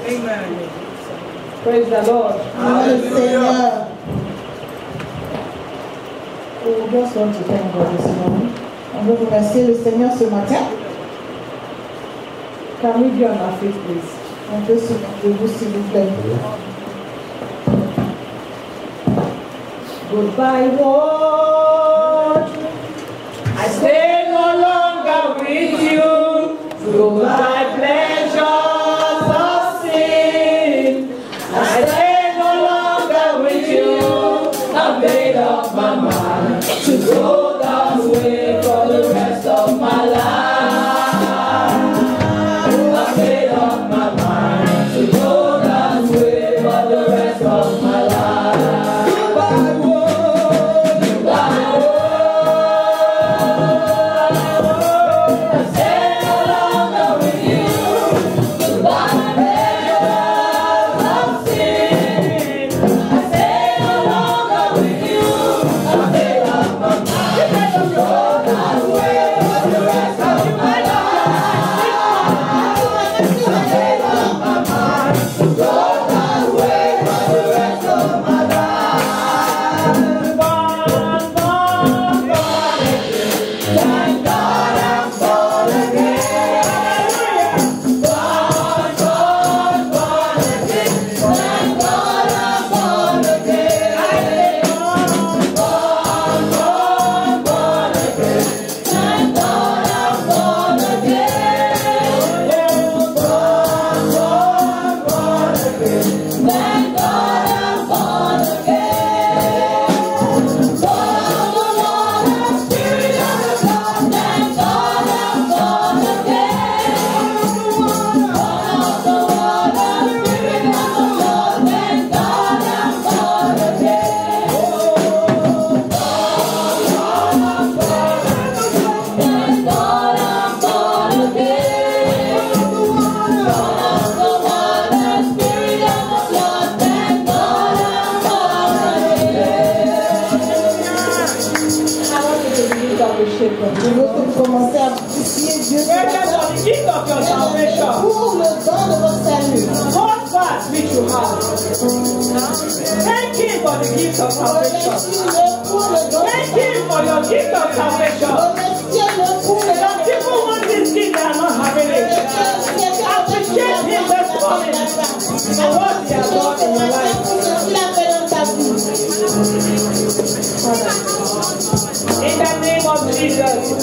Amen. Praise the Lord. Hallelujah. We just want to thank God this morning. On veut remercier le Seigneur ce matin. Can we be on our feet, please? On peut se mettre debout, s'il vous plaît. Goodbye, world. I stay no longer with you. Goodbye, pleasures of sin. I stay no longer with you. I made up my mind to go that way for the rest of my life. I made up my mind to go that way for the rest of my life. Goodbye, world. Goodbye, world. I stay no longer with you. Goodbye, pleasures of sin. I stay no longer with you. I made up my mind to go that way for the rest of my life. I made up my mind to go that way for the rest of my life. Born, born, born again. Thank God I'm born again. Born, born, born again. Thank God I'm born again. Born, born, born again. Thank God I'm born again. Born, born, born again. Thank God I'm born again. Born of the water, Spirit of the God. Thank God I'm born again. Born of the water, Spirit of the Lord. Thank God I'm born again. Born, born, I'm born again. Thank God I'm born again. Born of the water, Spirit of the Lord. Thank God I'm born again. I want you to begin to appreciate God. Je veux que vous commencez à apprécier Dieu ce Greatest matin of the gift of your salvation. pour le don de votre salut. Hold fast which you have. Thank Him for the gift of salvation. Remerciez-le pour le don de Thank Him for your gift of salvation. Remerciez-le pour le don Some de people want this gift and are not having it. Appreciate Him this morning for what He has done in your life. In the name of Jesus.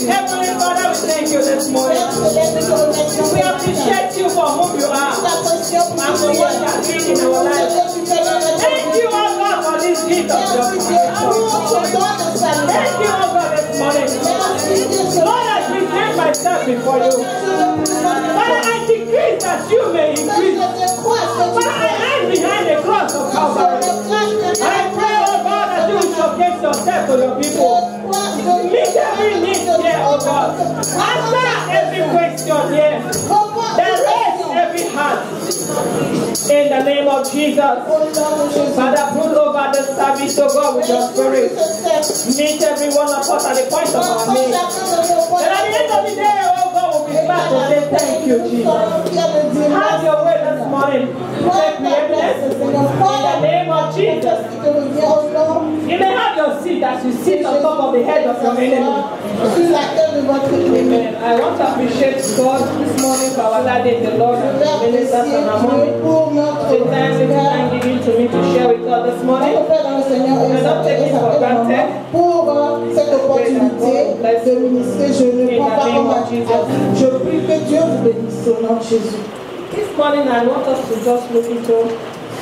Heavenly Father, we thank you this morning. We appreciate you for whom you are and for what you are doing in our lives. Thank you, oh God, for this gift of your salvation. Thank you, oh God, this morning. Lord, I present myself before you. Father, I decrease that you may increase. Father, I hide behind the cross of Calvary. I pray, oh God, that you will showcase yourself to your people. Meet every need here, oh God. Answer every question here. Direct every heart. In the name of Jesus. Father, put over the service, oh God, with your spirit. Meet everyone of us at the point of our need. And at the end of the day, oh God, we'll be back to say thank you, Jesus. Have your way this morning. Take preeminence. In the name of Jesus. You may have your seat as you sit on top of the head of your enemy. Amen. I want to appreciate God this morning for our daddy, the Lord, and the ministers and our mommy. The time given to me to share with God this morning. I don't take it for granted. Pour cette opportunité de ministrer, je ne prends pas comme acquis. Je prie que Dieu vous bénisse au nom de Jésus. This morning I want us to just look into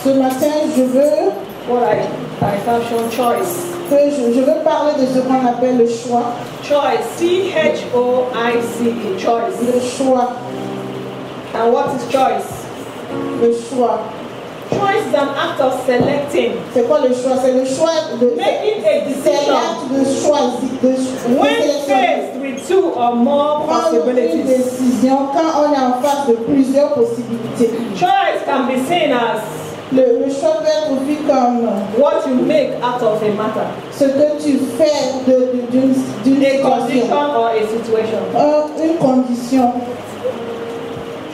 Ce matin, je veux what I fashion choice. je veux parler de ce qu'on appelle le choix. Choice, C-H-O-I-C-E, choice. Le choix. And what is choice? Le choix. Choice is an act of selecting. C'est quoi le choix? C'est le choix de Making a c'est decision. l'acte de choisir. When faced with two or more Prendre une possibilities. décision quand on est en face de plusieurs possibilités. Choice can be seen as Le choix peut être vu comme what you make out of a matter. ce que tu fais d'une A condition situation. or a situation. Une condition.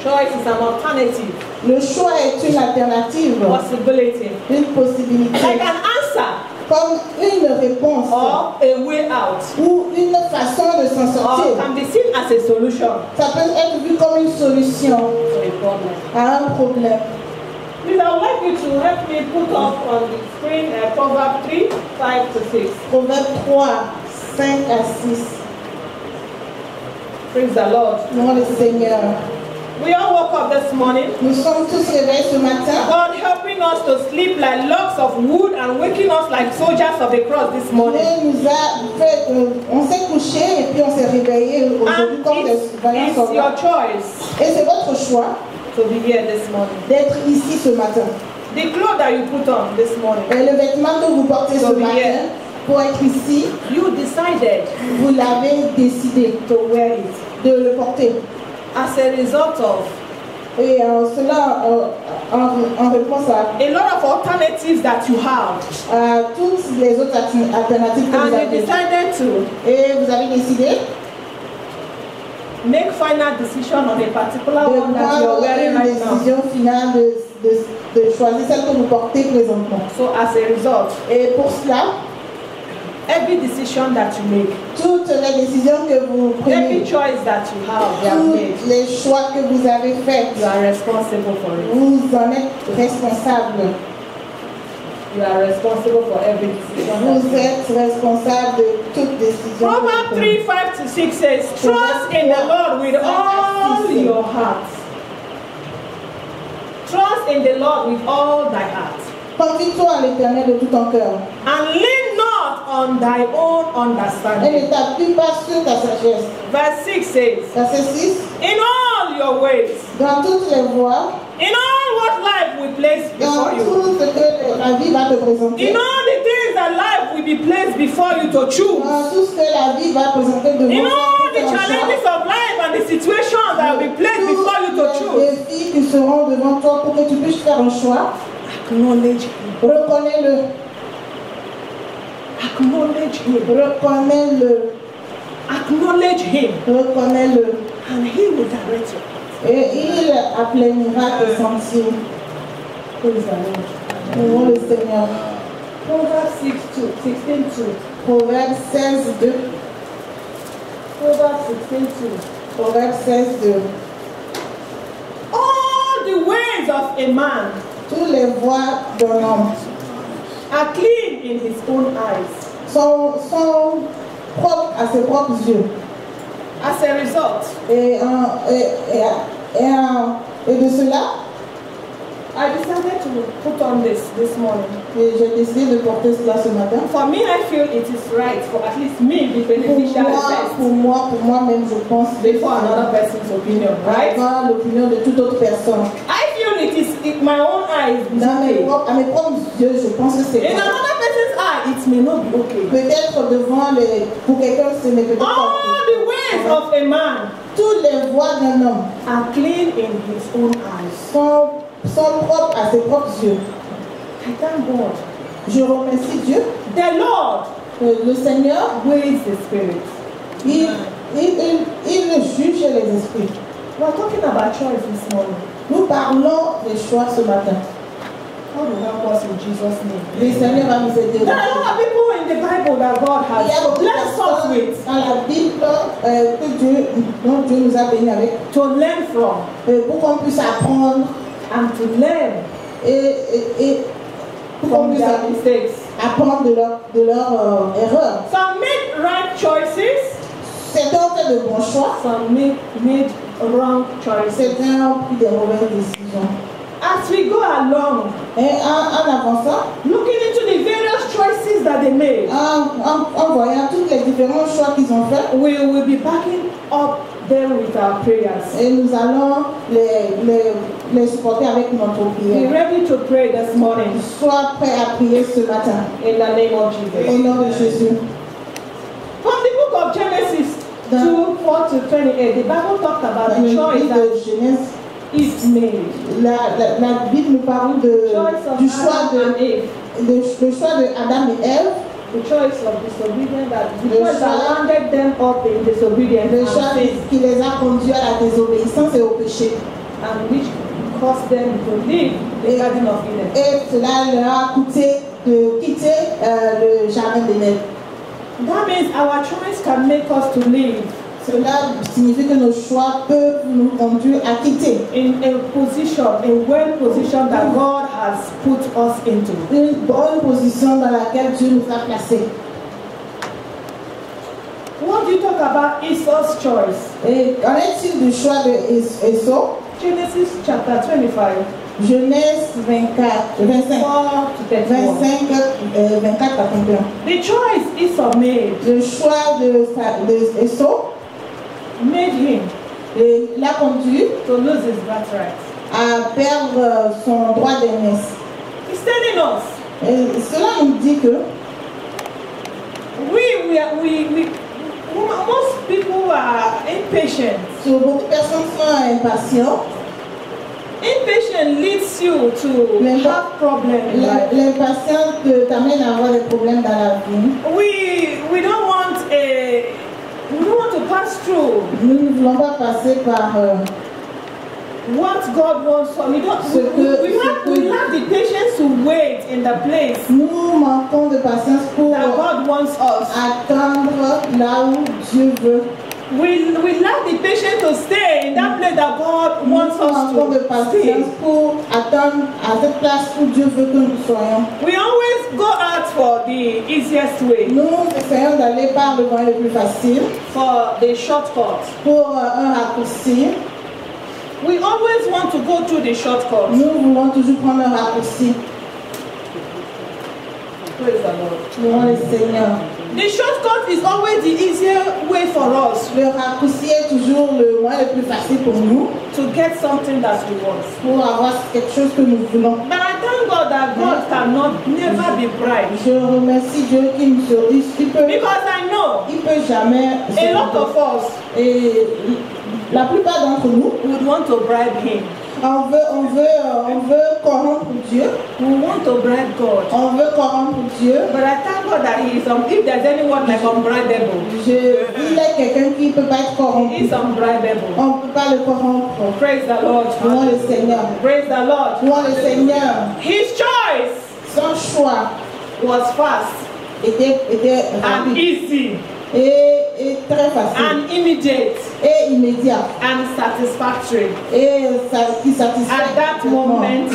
Choice is an alternative. Le choix est une alternative, Possibility. une possibilité, Like an answer comme une réponse or a way out. ou une façon de s'en Or sortir. can be seen as a solution Ça peut être vu comme une solution to a problem. à un problème. Please, I would like you to help me put up on the screen Proverbs 3, 5 to 6. Proverbe 3, 5 à 6. Praise the Lord. Louons le Seigneur. We all woke up this morning. Nous sommes tous réveillés ce matin. God helping us to sleep like logs of wood and waking us like soldiers of the cross this morning. Dieu nous a fait, on s'est couché et puis on s'est réveillé aujourd'hui And comme des vaillants it's your soldats. choice Et c'est votre choix to be here this morning. d'être ici ce matin. The clothes that you put on this morning, Et le vêtement que vous portez ce matin pour être ici, you decided vous l'avez décidé to wear it de le porter. as a result of Et cela en réponse a lot of alternatives that you have. à toutes les autres alternatives que vous And you avez. decided to Et vous avez décidé make final decision on a particular de one that you are prendre wearing une right now. décision finale de choisir celle que vous portez présentement. So as a result, Et pour cela, every decision that you make, toutes les décisions que vous every prenez, choice that you have made, tous les choix que vous avez faits, you are responsible for it. vous en êtes responsable. You are responsible for every decision. that you Vous make. êtes responsable de toute décision. que vous Proverbs prenez. 3, 5 to 6 says, trust in the Lord with all your heart. Trust in the Lord with all thy heart. Confie-toi en l'Éternel de tout ton cœur. And lean not on thy own Et understanding. ne t'appuie pas sur ta sagesse. Verse 6 says, Verset 6. in all your ways, Dans toutes les voies, in all what life will place dans before you, tout ce que la vie va te présenter, in all the things that life will be placed before you to choose, dans tout ce que la vie va présenter devant in toi all pour the faire un choix, challenges of life and the situations that will be placed before you to tous choose, les défis qui seront devant toi pour que tu puisses faire un choix, acknowledge Him. reconnais-le, Acknowledge Him. reconnais-le, Acknowledge Him. reconnais-le, And He will direct you. et il aplanira tes sentiers. Praise the Lord. Louons le Seigneur. Proverbs 16:2. Proverbe 16, 2. Proverbs 16:2. Proverbe 16, 2. All the ways of a man Tous les voies d'un homme are clean in his own eyes. sont propres à ses propres yeux. As a result, Et de cela, I decided to put on this morning. j'ai décidé de porter cela ce matin. For me, I feel it is right for at least me the beneficial effect Pour moi-même, je pense before another person's opinion, right? avant l'opinion de toute autre personne. I feel it is in my own eyes. À mes propres yeux, je pense que c'est In bon. another person's eye, it may not be okay. Peut-être pour quelqu'un, ce n'est peut-être pas All the ways of a man toutes les voies d'un homme are clean in his own eyes. sont propres à ses propres yeux. I thank God. Je remercie Dieu. The Lord Le Seigneur, weighs the spirit. il juge les esprits. We are talking about choice this morning. Nous parlons des choix ce matin. God will help us in Jesus' name. Le Seigneur va nous aider. There are a lot of people in the Bible that God Il y a has beaucoup de blessed us personnes with dans la Bible dont Dieu nous a bénis avec to learn from pour qu'on puisse apprendre and to learn et pour qu'on from puisse their mistakes. apprendre de leur erreur. Some made right choices, Certains ont fait de bons choix, some made wrong choices. certains ont pris des mauvaises décisions. As we go along, Et en avançant, looking into the various choices that they made, en voyant tous les différents choix qu'ils ont faits, we will be backing up them with our prayers. et nous allons les supporter avec notre Be prière. ready to pray this morning Sois prêt à prier ce matin. in the name of Au Jesus. nom de Jésus. From the book of Genesis 2:4 to 28, the Bible talked about Dans the le choice livre that de Genèse, is made. la Bible nous parle Choice of du choix Adam and Eve. le choix de Adam et Ève, The choice of disobedience that the Le choice that choix- landed them up in disobedience le and choix sin. qui les a conduits à la désobéissance et au péché. and which caused them to leave the Garden of Eden. Et cela leur a coûté de quitter le jardin d'Éden. That means our choice can make us to live Cela signifie que nos choix peuvent nous conduire à quitter in a position, a well position that God has put us into. une bonne position dans laquelle Dieu nous a placés. What do you talk about Esau's choice? Et qu'en est-il du choix d'Esau? Genesis chapter 25. Genèse 24, 25, 4 to 31. 24 à 31. The choice Esau made Le choix d'Esau him l'a conduit to lose his birthright. à perdre son droit d'aînesse. He's telling us Et cela nous dit que most people are impatient. beaucoup de personnes sont impatientes. Impatient leads you to have problems in life. L'impatience t'amène à avoir des problèmes dans la vie. We don't want to pass through Nous ne voulons pas passer par what God wants for we lack the patience to wait in the place nous manquons de patience pour that God wants us. attendre là où Dieu veut. We lack the patience to stay in that place that God wants Nous manquons de us to patience stay. pour attendre à cette place où Dieu veut que nous soyons. We always go out for the easiest way, Nous essayons d'aller par le moyen le plus facile for the shortcut. pour un raccourci. We always want to go through the shortcut. Nous voulons toujours prendre un raccourci. Praise the Lord. Louons le Seigneur. The shortcut is always the easier way for us Le raccourci est toujours le moyen le plus facile pour nous, to get something that we want. pour avoir quelque chose que nous voulons. But I thank God that God cannot never be bribed. Je remercie Dieu qui il peut Because I know jamais. a lot of us Et la plupart d'entre nous, would want to bribe him. on veut corrompre Dieu. We want to bribe God. On veut corrompre Dieu. But I thank God that he is if there's anyone like unbribable, Il est quelqu'un qui ne peut pas être he corrompu. is unbribable. On ne peut pas le corrompre. Praise the Lord. Louons le Seigneur. Praise the Lord. Louons le Seigneur. His choice Son choix was fast était and rapide easy et très facile and immediate et immédiat and satisfactory et qui satisfait at that moment in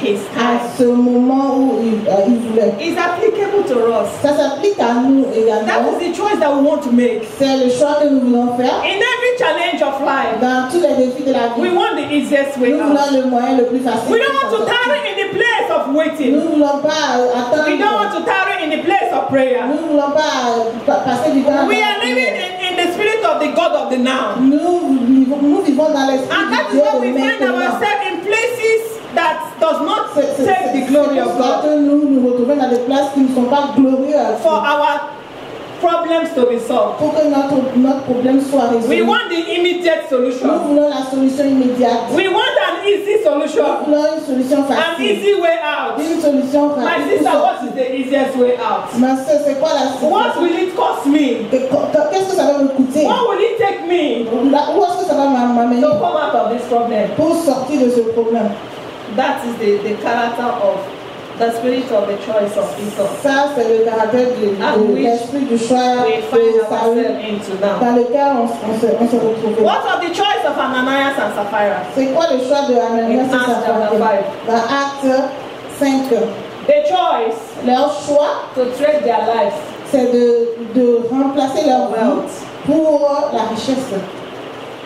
his à time. ce moment où il voulait. It's applicable to us. Ça s'applique à nous That également. is the choice that we want to make. C'est le choix que nous voulons faire In every challenge of life, dans tous les défis de la we vie. want the easiest way Nous out. voulons le moyen le plus facile. We don't pour want to s'en sortir. tarry in the place of waiting. Nous ne voulons pas attendre. We don't want to tarry in the place of prayer. Nous ne voulons pas passer du temps. We are living in the spirit of the God of the now. Nous vivons dans l'esprit And that de is Dieu why de we find maintenant. ourselves in places that does not take the C'est glory of pour ça God. que nous nous retrouvons dans des places qui ne sont pas glorieuses. For our problems to be solved. Pour que notre problème soit We résolu. want the immediate Nous solution. voulons la solution immédiate. We want an easy Nous solution. voulons une solution An facile. easy way out. Une solution My facile. sister, what is the easiest way out? Ma soeur, c'est quoi la What situation? will it cost me? Qu'est-ce que ça va me coûter? What will it take me Où est-ce que ça va m'amener to come out of this problem? pour sortir de ce problème? That is the character of the spirit of the choice of Esau Ça, c'est le caractère de l'esprit du choix we de find Saül ourselves into now. dans lequel on se retrouve. What of the choice of Ananias and Sapphira? C'est quoi le choix de Ananias In et Acts chapter Saphira? 5. Dans Acte 5, The choice leur choix, to trade their lives c'est de remplacer leur wealth pour la richesse.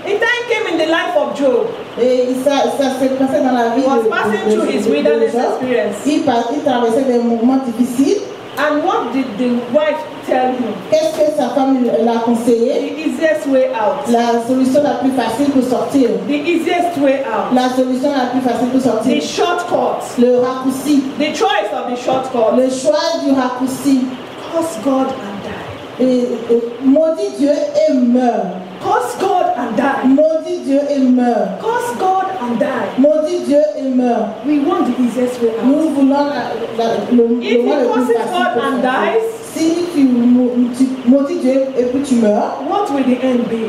A time came in the life of Job. Et ça s'est passé dans la vie He was passing through his wilderness Job. experience. Il traversait des moments difficiles. And what did the wife tell him? Qu'est-ce que sa femme l'a conseillé? The easiest way out. La solution la plus facile pour sortir. The easiest way out. La solution la plus facile pour The sortir. shortcut. Le raccourci. The choice of the shortcut. Le choix du raccourci. Curse God and die. Et maudit Dieu et meurt. Curse God and die. Maudit Dieu et meurt. Curse God and die. Maudit Dieu et meurt. We want the easiest way out. Nous voulons le If he moyen le plus curses facile God pour and sortir. dies, Si tu maudis Dieu et puis tu meurs, what will the end be?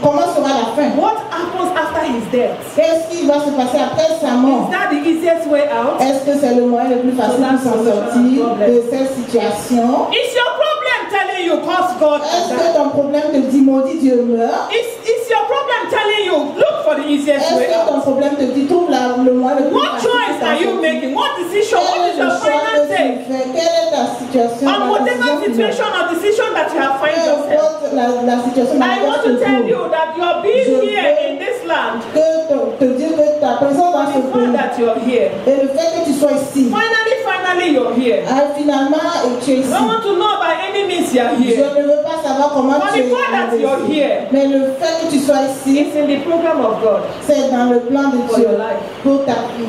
comment sera la fin? What happens after after his death? Qu'est-ce qui va se passer après sa mort? Is that the easiest way out? Est-ce que c'est le moyen le plus facile pour s'en sortir de cette situation? Is your problem telling you cause God? Est-ce que ton problème te dit maudit Dieu meurt? Is your problem telling you look for the easiest Est-ce way que ton out? problème te dit trouve le moyen le plus What facile choice pour s'en are you sortir? making? What decision? Quel What est is le your choix final que tu take? fais? Quelle est ta situation? On whatever situation or decision that you have find yourself. La situation dans I laquelle want tu to te tell trouves. you that your being Je here veux in this land, Que te dire que ta présence dans ce the fact pays that you're here, et le fait que tu sois ici, finally you're here. finalement tu es ici. I want to know by any means you're Je here. ne veux pas savoir comment But tu the es fact that arrivé you're ici. here, Mais le fait que tu sois ici, it's in the program of God. c'est dans le plan de For Dieu your life. pour ta vie.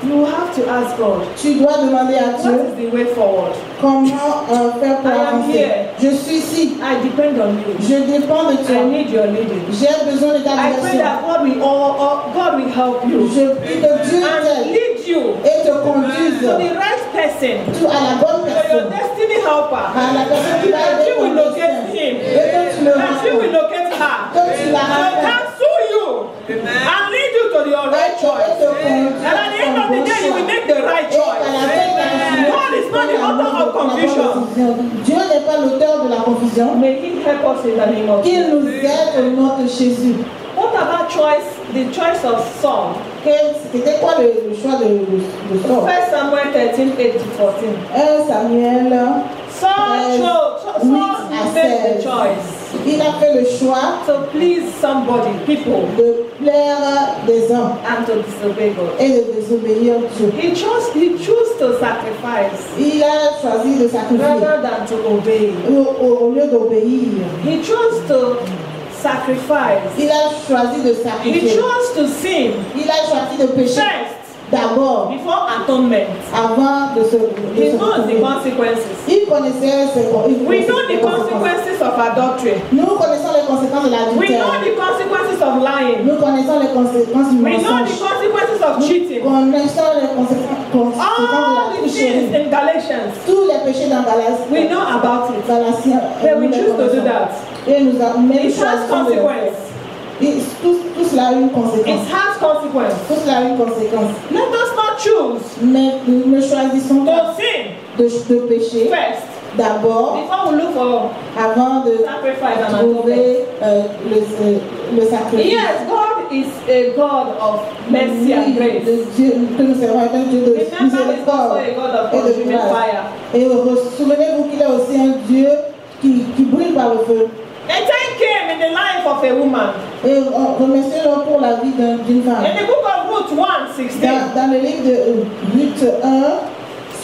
You have to ask God, Tu dois demander à what Dieu is the way forward? comment faire pour I am avancer. here. Je suis ici. I depend on you. Je dépends de I toi. need your leading. J'ai besoin de ta I pray direction. that God will help you Je prie que Dieu and t'aide lead you et te to conduise the right person, à la bonne to your personne, destiny helper. à la personne qui va That aider you ton will locate destin. him. Et que tu le That you will rencontres. locate her. Que tu la To rencontres. counsel you and lead you to your right choice. And at the end of the day, you will make the right choice. God is not the author of confusion. Dieu n'est pas l'auteur de la confusion. May He help us in the name of Qu'il Jesus. nous aide au nom de Jésus. What about the choice of Saul? C'était quoi le choix de Saul? 1 Samuel 13, 8-14. 1 Samuel. Saul made the choice Il a fait le choix to please somebody, people, de plaire des hommes and to disobey God. et de désobéir Dieu. He chose to sacrifice Il a choisi de sacrifier rather than to obey. au lieu d'obéir. He chose to sacrifice. Il a choisi de He sacrifier. chose to sin Il a choisi de pécher first d'abord before atonement. avant de se He knows the retrouver. consequences. Il connaissait ses We know the consequences of adultery. Nous connaissons les conséquences de We know l'adultère. the consequences of lying. Nous connaissons les conséquences du We know the mensonge. consequences of Nous cheating. connaissons les conséquences de All la the things tricherie. in Galatians. Tous les péchés dans Galatie. We know about it. Galatiens. But we nous les choose to do connaissons. that. Et nous avons même It has consequence. Tout cela a une It conséquence. has consequence. Tout cela a une conséquence. Let us not choose Mais nous choisissons to sin de pécher first d'abord before we look for avant de sacrifice and atonement. trouver le sacrifice. Yes, God is a God of mercy and grace. Dieu, que nous servons est un Dieu de Remember, He's also miséricorde a God of et de consuming grâce. fire. Et souvenez-vous qu'il est aussi un Dieu qui brille par le feu. A time came in the life of a woman. Et remerciez-le pour la vie d'une femme. In the book of Ruth 1:16, Dans le livre de Ruth 1,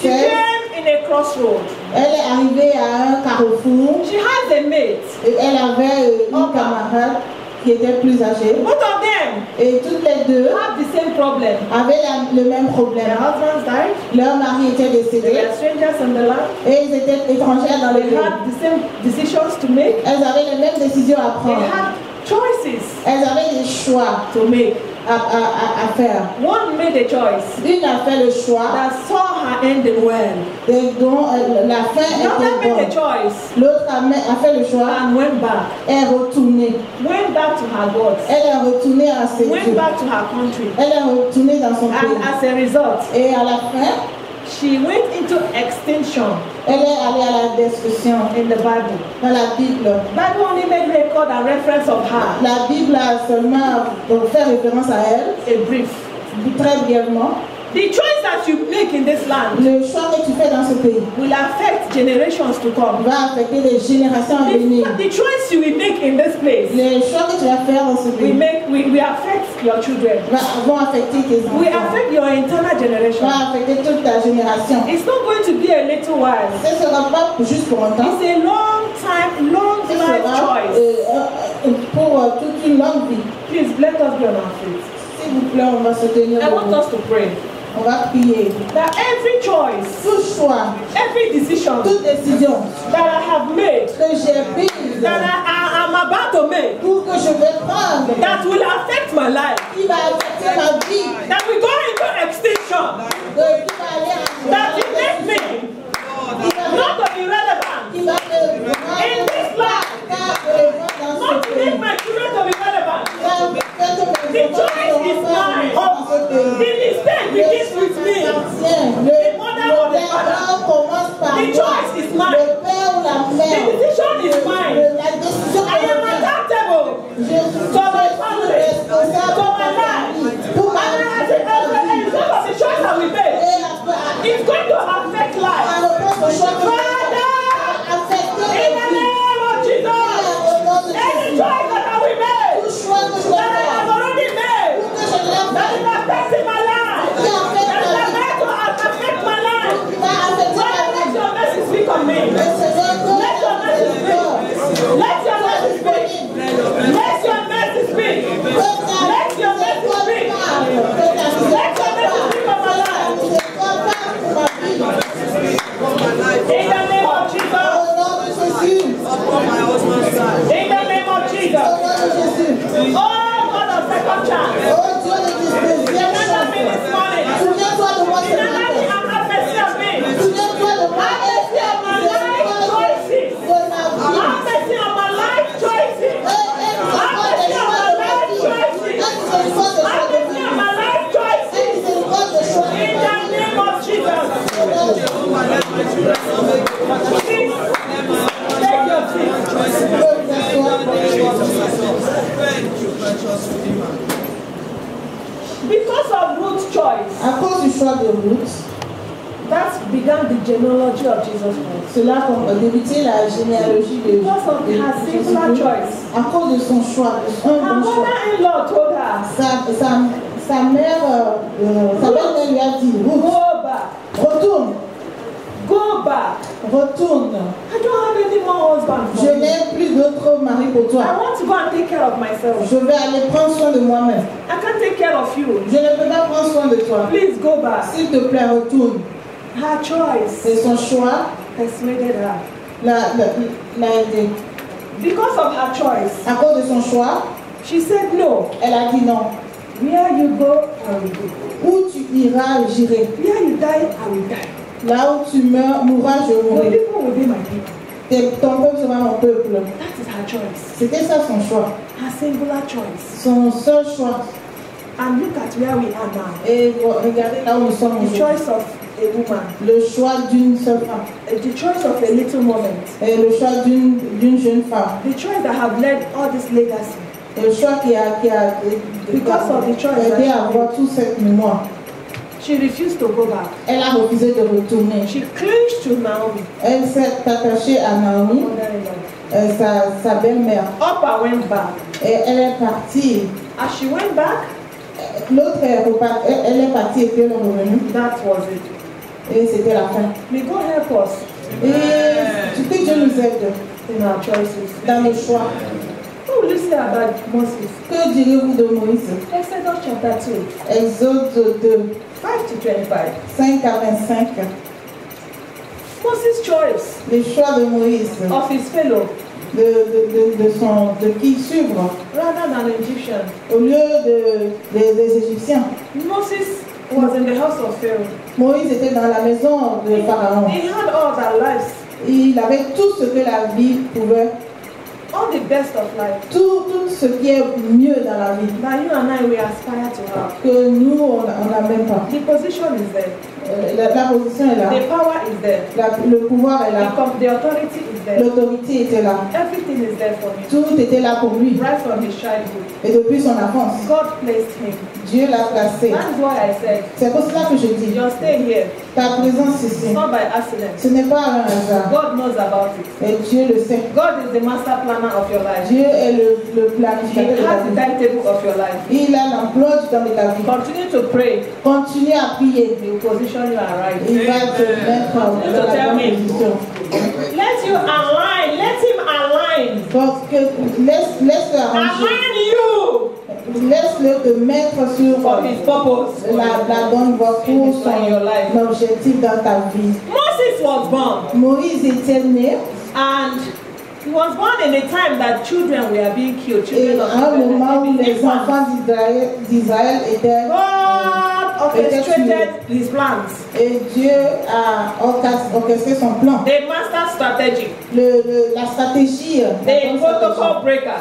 she came in a crossroad. elle est arrivée à un carrefour She has a mate. et elle avait une camarade qui était plus âgée. Both of them Et toutes les deux have the same problem. avaient le même Their problème. husbands died. Leur mari était They décédé were strangers in the land. et ils étaient étrangères dans le They pays. had the same decisions to make. Elles avaient les mêmes décisions à They prendre. had choices Elles avaient des choix to make. à faire. One made a choice Une a fait le choix that saw her ending well. dont la fin The other était made a bonne. choice L'autre a fait le choix, and went back. est retournée. Went back to her gods. Elle est retournée à ses Went dieux. back to her country. Elle est retournée dans son And pays. as a result, Et à la fin, she went into extinction elle est allée à la destruction in the Bible. dans la Bible. Bible only made record and reference of her. La Bible a seulement fait référence à elle, A brief. très brièvement. The choice that you make in this land Le choix que tu fais dans ce pays will affect generations to come. va affecter les générations à venir. The choice you will make in this place Les choix que tu vas faire dans ce pays we affect your children. vont affecter tes We enfants, affect your internal generation. vont affecter toute ta génération. It's not going to be a little while. Ce ne sera pas juste pour un temps, It's a long ce life sera choice. pour toute une longue vie. Please let us be on our feet. S'il vous plaît, on va se tenir I want debout. us to pray On va prier. that every choice, Tout choix, every decision toute décision that I have made, que j'ai prise, that I'm about to make, pour que je vais prendre, that will affect my life, qui va affecter ma vie, that will go into extinction, qui va aller that will make me not to be relevant, qui va me in this life, dans ce not to pays. make my children to be relevant. Va faire que mes The mistake begins with me. The mother or the father. The choice is mine. The decision is mine. I am accountable to my family, to my life. And as a result of the choice that we make, it's going to affect life. Father, in the name of Jesus, any choice that we make, that I have already made, that is affecting my life, that is meant to affect my life, Father, let your mercy speak on me. Let your mercy speak. Let your mercy speak. Let your mercy speak. Let your mercy speak. Let your mercy speak on my life. In the name of Jesus. In the name of Jesus. Oh, God of second chance. Remember me this morning. Remember me and have mercy on me. Have mercy on my life choices. Have mercy on my life choices. Have mercy on my life choices. Have mercy on my life choices. In the name of Jesus. Please, take your seat. Because of Ruth's choice, à cause du choix de Ruth, that began the genealogy of Jesus Christ. cela a débuté la généalogie de Because of her singular Jésus. choice. À cause de son choix, de son Her bon choix. mother-in-law told her, Sa mère, sa belle-mère lui a dit, Ruth, go back, retourne, go back. retourne. I don't have any more husband Je for you. n'ai plus d'autre mari pour I toi. want to go and take care of myself. Je vais aller prendre soin de moi-même. I can't take care of you. Je ne peux pas prendre soin de toi. Please go back. S'il te plaît, retourne. Her choice C'est son choix persuaded her. l'a aidé. Because of her choice, À cause de son choix, she said no. elle a dit non. Where you go, I will go. Où tu iras, j'irai. Where you die, I will die. Là où tu mourras, je The mourrai. people will be my people. Ton peuple sera mon peuple. That is her choice. C'était ça son choix. Her singular choice. Son seul choix. And look at where we are now. Et regardez là où nous sommes The aujourd'hui. choice of a woman. Le choix d'une seule femme. The choice of a little woman. Et le choix d'une jeune femme. The choice that have led all this legacy. Et le choix qui a Because of the choice aidé that à avoir toute cette mémoire. She refused to go back. Elle a refusé de retourner. She clinged to Naomi, Elle s'est attachée à Naomi, mother-in-law. sa belle-mère. Orpah went back. Et elle est partie. As she went back, L'autre, elle est partie et puis elle est revenue. that was it. Et c'était la fin. May God help us Et que Dieu nous aide in our choices. dans le choix. What will you say about Moses? Que direz-vous de Moïse? Exodus chapter 2, Exode 2, 5 to 25. 5 à 25. Moses' choice Les choix de Moïse, of his fellow de qui suivre, rather than Egyptian. au lieu des Égyptiens. Moses was in the house of Pharaoh. Moïse était dans la maison de Pharaon. He had all their lives, Il avait tout ce que la vie pouvait, all the best of life. tout ce qui est mieux dans la vie, That you and I, we aspire to have. que nous, on n'a même pas. The position is there. La position est là, The power is there. le pouvoir est là, The authority is there. l'autorité était là, Everything is there for him. tout était là pour lui. Right from his childhood. Et depuis son enfance, God placed him. Dieu l'a placé. That's why I said, C'est pour cela que je dis, your stay here. ta présence ici, It's not by accident. ce n'est pas un hasard. God knows about it. Et Dieu le sait. God is the master planner of your life. Dieu est le He planificateur de ta has the vie. timetable of your life. Il a l'emploi du temps de ta vie. Continue to pray. Continue à prier. He will position you right. Il va te mettre dans la bonne position. Let you align. Let him align. Donc, laisse-le arranger. Align you Laisse-le te mettre sur for his purpose. la bonne voie pour son objectif dans ta vie. Moses was born, Moïse était né and he was born in a time that children were being killed. et Children of à un moment où Israel. les enfants d'Israël étaient God orchestrated his plans. Et Dieu a orchestré son plan. The master strategy. La stratégie. The protocol breaker.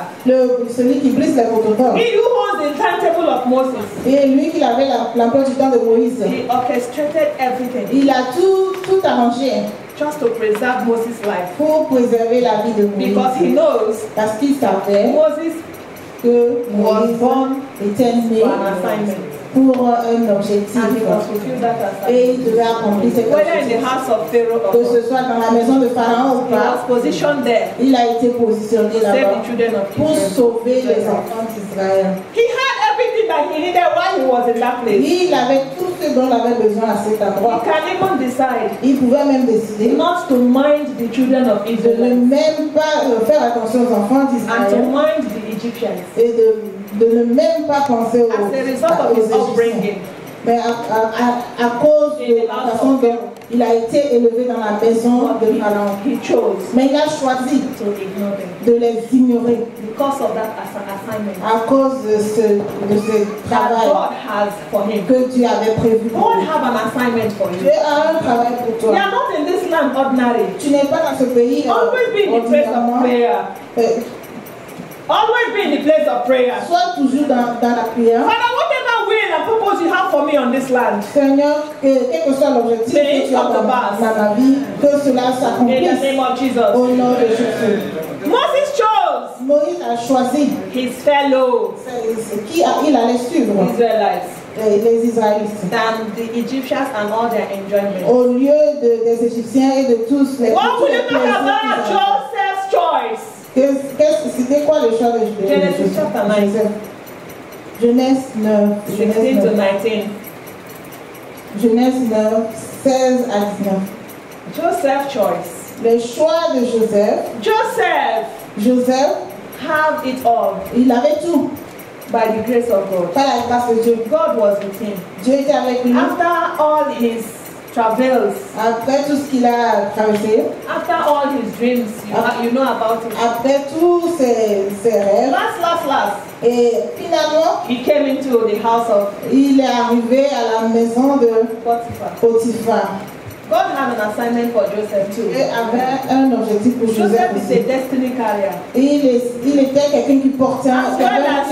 Celui qui brise les protocoles. He who holds the timetable of Moses. Et lui qui avait l'emploi du temps de Moïse. He orchestrated everything. Il a tout arrangé. Just to preserve Moses' life. Pour préserver la vie de Moïse. Because he knows. Parce qu'il savait. Moses que Moïse était né pour un objectif. Et il devait accomplir cet objectif. Que ce soit dans la maison de Pharaon ou pas, il a été positionné là-bas pour sauver les enfants d'Israël. Il avait tout ce dont il avait besoin à cet endroit. Il pouvait même décider de ne même pas faire attention aux enfants d'Israël et de ne même pas penser aux Égyptiens. Mais à cause de la façon dont il a été élevé dans la maison de Pharaon, mais il a choisi de les ignorer à cause de ce travail que Dieu avait prévu pour lui. Dieu a un travail pour toi. Tu n'es pas dans ce pays ordinairement. Always be in the place of prayer. Sois toujours dans la prière. Father, whatever will and purpose you have for me on this land, Seigneur, quel que soit l'objectif que tu as dans ma vie, que cela s'accomplisse au nom de Jésus. Moses chose. Moïse a choisi his fellow. Qui il allait suivre. Israelites. Les Israélites. Than the Egyptians and all their enjoyment. Au lieu des Égyptiens et de tous les. What will you talk about Joseph's choice? C'était quoi le choix de Joseph? Genesis chapter 9. Genèse 9. 16 to 19. Genèse 9, 16 à 19. Joseph's choice. Le choix de Joseph. Joseph have it all. Il avait tout. By the grace of God. Par la grâce de Dieu. God was with him. Dieu était avec lui. After all his travels. Après tout ce qu'il a traversé. After all his dreams, you know about it. Après tous ses rêves. Last. Et finalement, he came into the house of. Il est arrivé à la maison de Potiphar. God had an assignment for Joseph too. Dieu avait un objectif pour Joseph. Joseph is a destiny carrier. Il était quelqu'un qui portait une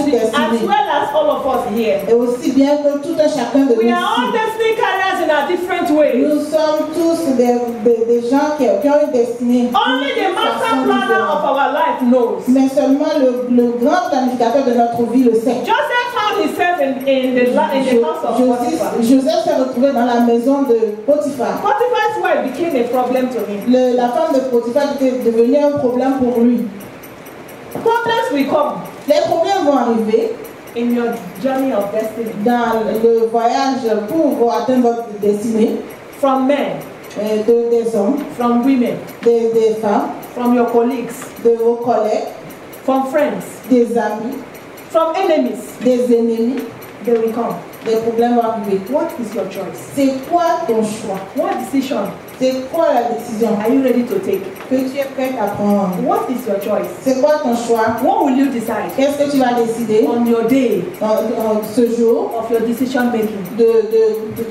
destinée. As well as all of us here. Et aussi bien que tout un chacun de nous. We are all destiny carriers in a different way. Nous sommes tous des gens qui ont une destinée. Only the master planner of our life knows. Mais seulement le grand planificateur de notre vie le sait. Joseph found himself in the house of Potiphar. Joseph s'est retrouvé dans la maison de Potiphar. Potiphar's wife became a problem to him. La femme de Potiphar était devenue un problème pour lui. Problems will come. Les problèmes vont arriver. In your journey of destiny. Dans le voyage pour atteindre votre destinée. From men. Des hommes. From women. Des femmes. From your colleagues. De vos collègues. From friends. Des amis. From enemies. Des ennemis. They will come. Des problèmes vont arriver. What is your choice? C'est quoi ton choix? What decision? C'est quoi la décision? Are you ready to take? Que tu es prêt à prendre? What is your choice? C'est quoi ton choix? What will you decide? Qu'est-ce que tu vas décider? On your day. Ce jour. Of your decision making.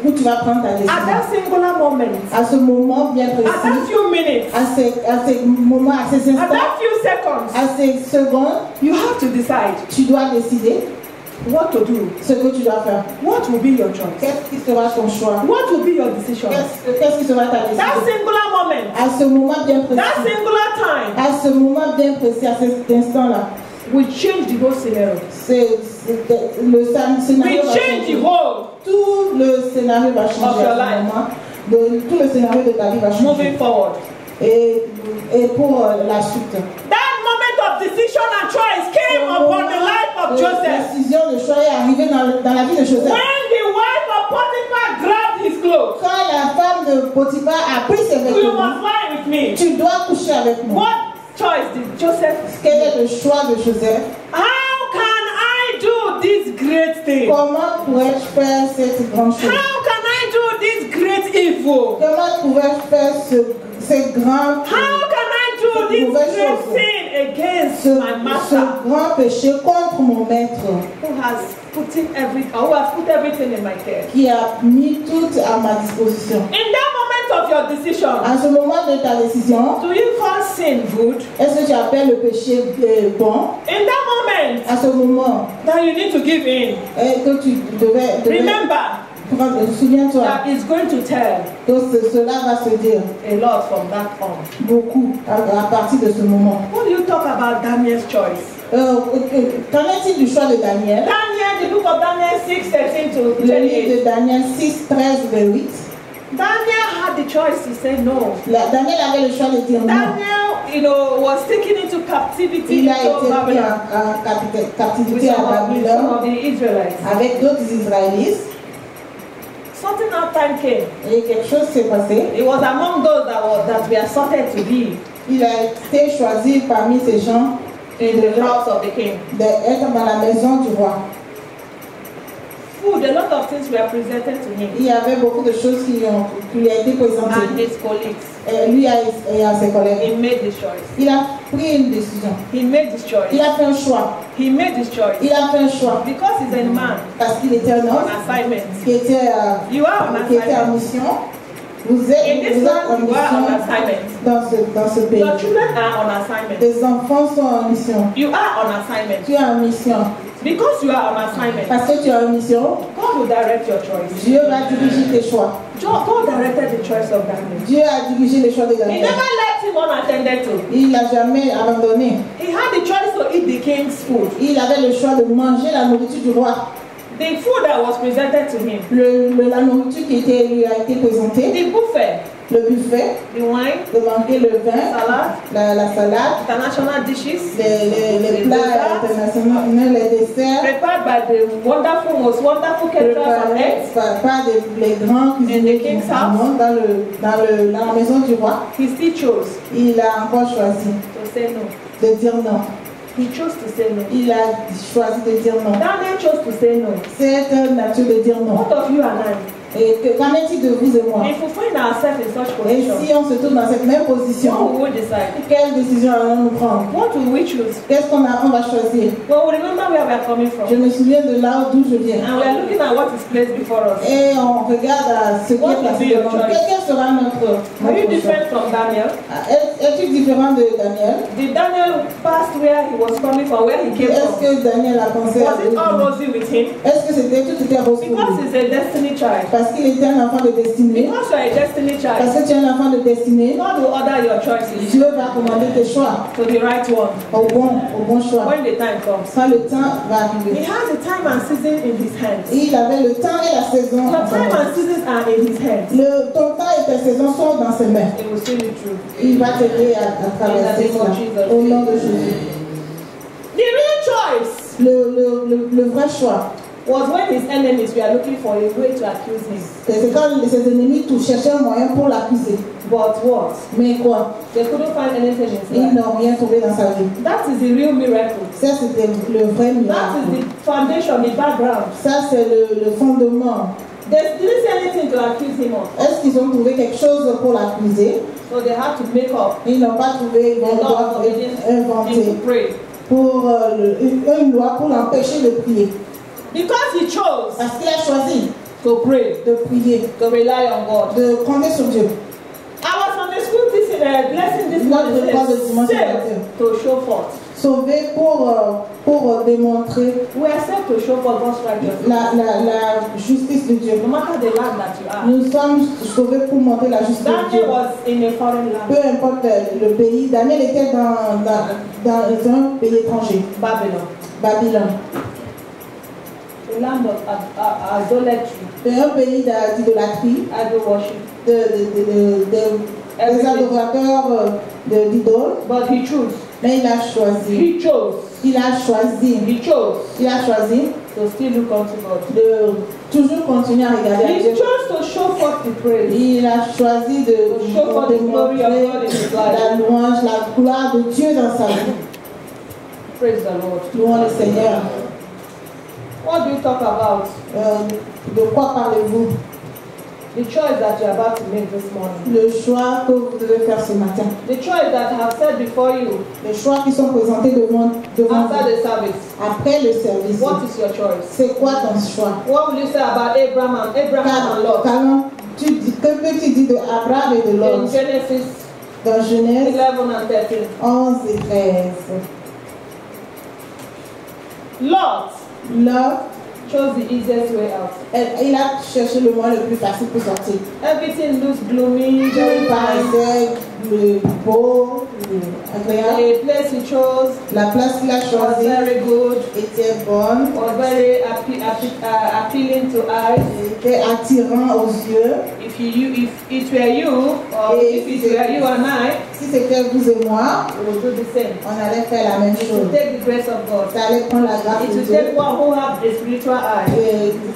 Où tu vas prendre ta décision? At that singular moment. À ce moment bien précis. At that few minutes. À ces moments, à ces instants. At that few seconds. À ces secondes. You have to decide. Tu dois décider. What to do? Ce que tu dois faire. What will be your choice? Qu'est-ce qui sera ton choix? What will be your decision? Qu'est-ce qui sera ta décision? That singular moment. À ce moment bien précis. That singular time. À ce moment bien précis, à cet instant-là. We change the whole scenario. Le scénario va changer. Tout le scénario va changer. Tout le scénario de ta vie va changer. Moving forward. Et pour la suite. That moment of decision and choice came upon the life of Joseph. La décision de choix est arrivée dans la vie de Joseph. When the wife of Potiphar grabbed his clothes. Quand la femme de Potiphar a pris ses vêtements. You must lie with me. Tu dois coucher avec moi. What choice did Joseph? Quel est le choix de Joseph? How can I do this great thing? Comment pourrais-je faire cette grande chose? How can I do this great evil? Comment pourrais-je faire cette grande How can I do this great sin against my master. Ce grand péché contre mon maître. Who has put everything in my care. Qui a mis tout à ma disposition. In that moment of your decision. À ce moment de ta décision. Do you call sin good? Est-ce que tu appelles le péché bon? In that moment. À ce moment. That you need to give in. Et que tu devais remember. Souviens-toi. That is going to tell. Que cela va se dire. A lot from that on. Beaucoup à partir de ce moment. What do you talk about Daniel's choice? Qu'en est-il du choix de Daniel? Daniel, the book of Daniel 6:13 to 28. Le livre de Daniel 6:13-8. Daniel had the choice to say no. Daniel avait le choix de dire non. Daniel, was taken into captivity. Il a été pris en captivité à Babylone avec d'autres Israélites. Something of time came. Et quelque chose s'est passé. It was among those that were sorted to be. Il a été choisi parmi ces gens in the house of the king. D'être dans la maison du roi. Food, a lot of things were presented to him. Il y avait beaucoup de choses qui lui a été présentées. And his colleagues. Lui et à ses collègues. He made this choice. Il a pris une décision. He made this choice. Il a fait un choix. He made this choice. Il a fait un choix. Because he's a man. Parce qu'il était un homme. On assignment. Qui était en mission. Vous êtes en mission dans ce pays. Your children are on assignment. Les enfants sont en mission. You are on assignment. Tu es en mission. Because you are on assignment. Parce que tu es en mission. God will direct your choice. Dieu va diriger tes choix. God directed the choice of Daniel. Dieu a dirigé les choix de Daniel. He never left him unattended to. Il l'a jamais abandonné. He had the choice to eat the king's food. Il avait le choix de manger la nourriture du roi. The food that was presented to him. La nourriture qui lui a été présentée. The buffet. Le buffet. The wine. De manger le vin. Salade. La salade. International dishes. Les plats internationaux, les desserts. Prepared by the most wonderful caterers on earth. Par les grands cuisiniers qui sont dans la maison du roi. He still chose. Il a encore choisi. To say no. De dire non. He chose to say no. Il a choisi de dire non. Daniel chose to say no. C'est nature de dire non. What of you and I? Et qu'en est-il de vous et moi? If we find ourselves in such position, et si on se trouve dans cette même position, what will we decide? Quelle décision allons-nous prendre? What will we choose? Qu'est-ce qu'on va choisir? Well, we remember where we are coming from. Je me souviens de là d'où je viens. And we are looking at what is placed before us. Et on regarde ce qui est placé devant nous. Quel sera notre Are you different from Daniel? Es-tu différent de Daniel? Did Daniel pass where he was coming from, where he came from? Est-ce que Daniel a pensé Was it all rosy with him? Est-ce que c'était tout était rose pour lui? Because he's a destiny child. Parce qu'il était un enfant de destinée. Because you are a destiny child. Parce que tu es un enfant de destinée. God will order your choices. Dieu va commander tes choix. To the right one. Au bon choix. When the time comes. Quand le temps va arriver. He has the time and season in his hands. Il avait le temps et la saison. Your time and seasons are in his hands. Ton temps et tes saisons sont dans ses mains. It will see you through. Il va t'aider à traverser ça. Au nom de Jésus. The real choice. Le vrai choix. Was when his enemies were looking for a way to accuse him. C'est quand ses ennemis cherchaient un moyen pour l'accuser. But what? Mais quoi? They couldn't find anything in his life. Ils n'ont rien trouvé dans sa vie. That is the real miracle. Ça c'était le vrai miracle. That is the foundation, the background. Ça c'est le fondement. They didn't see anything to accuse him of. Est-ce qu'ils ont trouvé quelque chose pour l'accuser? So they had to make up. Ils n'ont pas trouvé, ils doivent inventer pour une loi pour l'empêcher de prier. Because he chose. Parce qu'il a choisi to pray, de prier, to rely on God, de compter sur Dieu. I was on the school blessing this morning. To show forth. Sauvé pour démontrer. We are saved to show forth God's righteousness. La justice de Dieu. No matter the land that you are. Nous sommes sauvés pour montrer la justice de Dieu. Daniel was in a foreign land. Peu importe le pays. Daniel était dans un pays étranger. Babylone. A land of idolatry. C'est un pays d'idolâtrie. Idol worship. Des adorateurs d'idoles. But he chose. Mais il a choisi. He chose. Il a choisi. He chose. Il a choisi. To still look unto God. De toujours continuer à regarder à Dieu. He chose to show forth the praise. Il a choisi de démontrer la louange, la gloire de Dieu dans sa vie. Praise the Lord. Louons le Seigneur. What do you talk about? De quoi parlez-vous? The choice that you're about to make this morning. Le choix que vous devez faire ce matin. The choice that I have set before you. Les choix qui sont présentés devant after the service. Après le service. What is your choice? C'est quoi ton choix? What will you say about Abraham and Lot? Que peux-tu dire de Abraham et de Lot? In Genesis. Dans Genèse 11 and 13. 11 et 13. Lot chose the easiest way out. Il a cherché le moyen le plus facile pour sortir. Everything looks gloomy, very paraissait beau, agréable. The place he chose, la place qu'il a choisie, was very good, était bonne, was very appealing to eyes, était attirant aux yeux. If it were you, or if it were you and I, si c'était vous et moi, we would do the same. On allait faire la même chose. To take the grace of God. Ça allait prendre la grâce de Dieu. To take one who have the spiritual eye.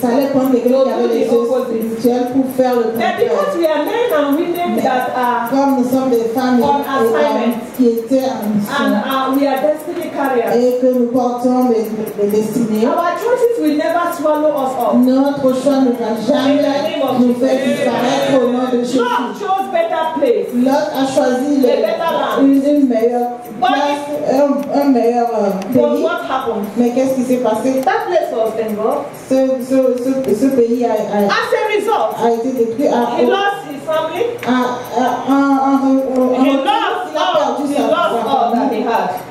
Ça allait prendre quelqu'un qui avait les yeux spirituels pour faire le contraire. Because we are men and women that are comme nous sommes des femmes on assignment, qui étaient en mission, and we are destiny carriers, et que nous portons des destinées. Our choices will never swallow us up. Notre choix ne va jamais nous faire disparaître au nom de Jésus. Lot chose better place. Lot a choisi une meilleure place, un meilleur pays. What happened? Mais qu'est-ce qui s'est passé? That place was involved. Ce pays as a result, a été détruit. He lost his family.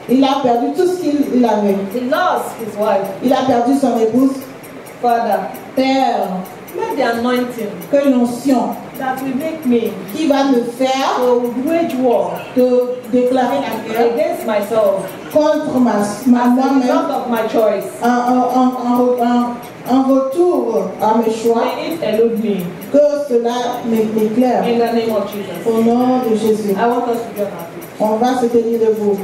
Il a perdu tout ce qu'il avait. He lost his wife. Il a perdu son épouse. Father. Père. Let the anointing. Que l'onction. That will make me. Qui va me faire. To wage war. De déclarer la guerre. Against myself. Contre moi-même. Result of my choice. En retour à mes choix. May it elude me. Que cela m'éclaire. In the name of Jesus. Au nom de Jésus. I want us to join our feet. On va se tenir debout.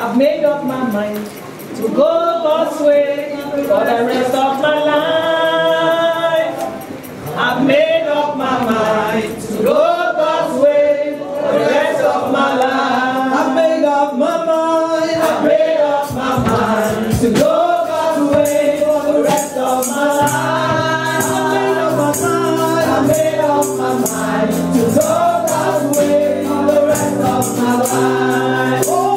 I've made up my mind to go God's way for the rest of my life. I've made up my mind to go God's way for the rest of my life. I've made up my mind. I've made up my mind to go God's way for the rest of my life. I've made up my mind to go God's way for the rest of my life.